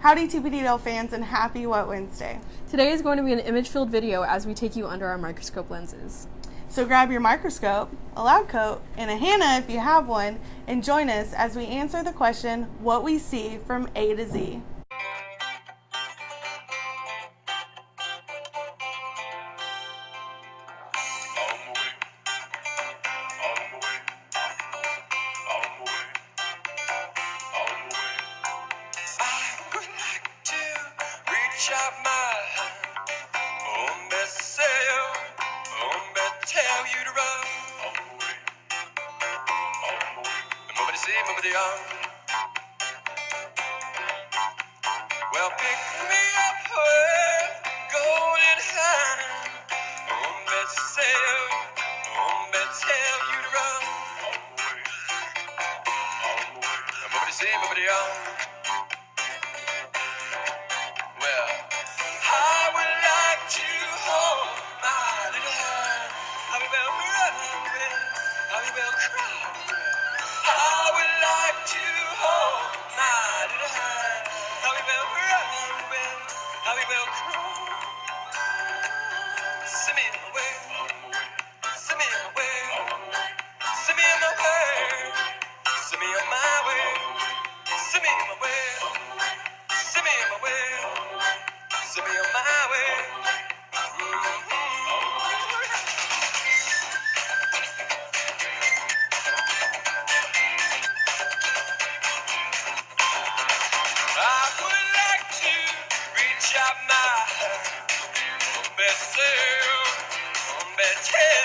Howdy TPDL fans and happy Wet Wednesday. Today is going to be an image-filled video as we take you under our microscope lenses. So grab your microscope, a lab coat, and a Hannah if you have one, and join us as we answer the question, what we see from A to Z. Shop my hand, myself, tell you to run. Move to see, move the arm. Well, pick me up with golden hand. Myself, tell you to run. Move to see, move the arm. Tell